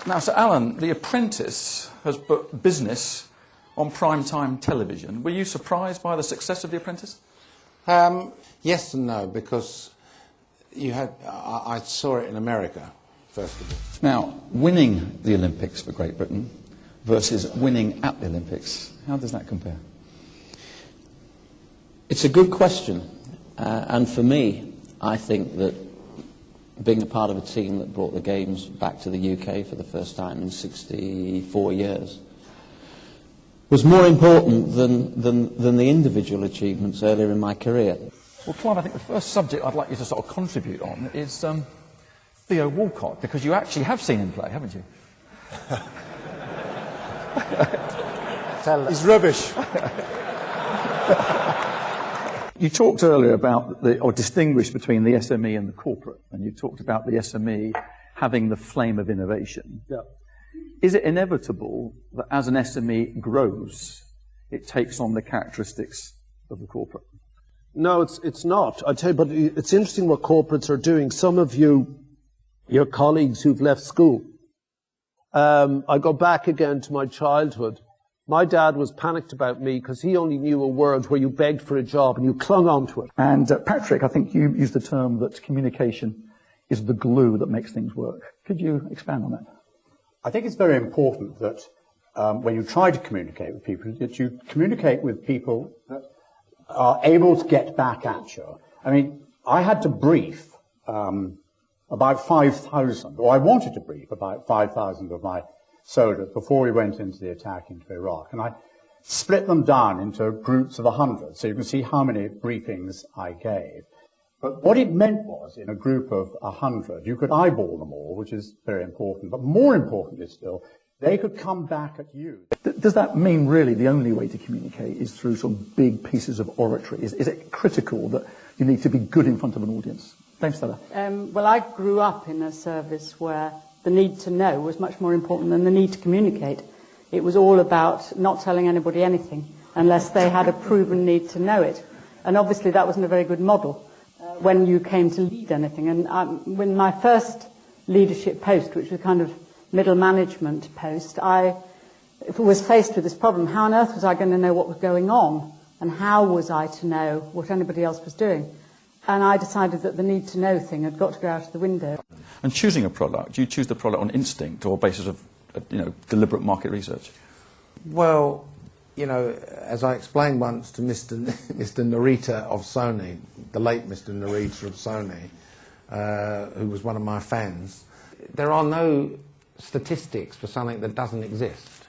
Now, Sir Alan, The Apprentice has put business on prime-time television. Were you surprised by the success of The Apprentice? Yes and no, because I saw it in America, first of all. Now, winning the Olympics for Great Britain versus winning at the Olympics, how does that compare? It's a good question, and for me, I think that being a part of a team that brought the Games back to the UK for the first time in 64 years was more important than the individual achievements earlier in my career. Well, Clive, I think the first subject I'd like you to sort of contribute on is Theo Walcott, because you actually have seen him play, haven't you? He's rubbish. You talked earlier about, or distinguished between the SME and the corporate, and you talked about the SME having the flame of innovation. Yeah. Is it inevitable that as an SME grows, it takes on the characteristics of the corporate? No, it's not. I tell you, but it's interesting what corporates are doing. Some of you, your colleagues who've left school, I go back again to my childhood. My dad was panicked about me because he only knew a word where you begged for a job and you clung on to it. And Patrick, I think you used the term that communication is the glue that makes things work. Could you expand on that? I think it's very important that when you try to communicate with people, that you communicate with people that are able to get back at you. I mean, I had to brief about 5,000, or I wanted to brief about 5,000 of my soldiers before we went into the attack into Iraq. And I split them down into groups of 100, so you can see how many briefings I gave. But what it meant was, in a group of 100, you could eyeball them all, which is very important. But more importantly still, they could come back at you. Does that mean really the only way to communicate is through sort of big pieces of oratory? Is it critical that you need to be good in front of an audience? Thanks, Stella. Well, I grew up in a service where the need to know was much more important than the need to communicate. It was all about not telling anybody anything unless they had a proven need to know it. And obviously that wasn't a very good model when you came to lead anything. And when my first leadership post, which was kind of middle management post, I was faced with this problem. How on earth was I going to know what was going on? And how was I to know what anybody else was doing? And I decided that the need to know thing had got to go out of the window. And choosing a product, you choose the product on instinct or basis of, deliberate market research? Well, as I explained once to Mr. Narita of Sony, the late Mr. Narita of Sony, who was one of my fans, there are no statistics for something that doesn't exist.